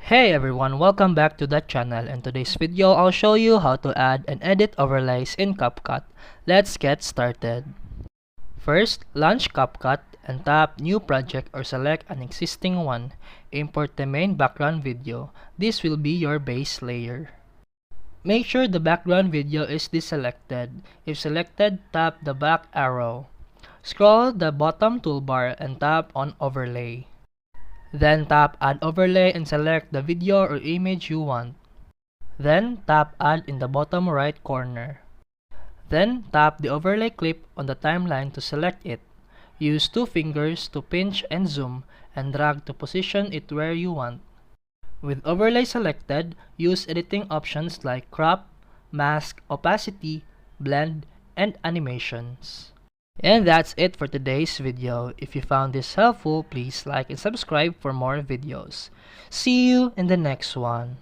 Hey everyone, welcome back to the channel. In today's video, I'll show you how to add and edit overlays in CapCut. Let's get started. First, launch CapCut and tap New Project or select an existing one. Import the main background video. This will be your base layer. Make sure the background video is deselected. If selected, tap the back arrow. Scroll the bottom toolbar and tap on Overlay. Then tap Add Overlay and select the video or image you want. Then tap Add in the bottom right corner. Then tap the overlay clip on the timeline to select it. Use two fingers to pinch and zoom and drag to position it where you want. With overlay selected, use editing options like crop, mask, opacity, blend, and animations. And that's it for today's video. If you found this helpful, please like and subscribe for more videos. See you in the next one.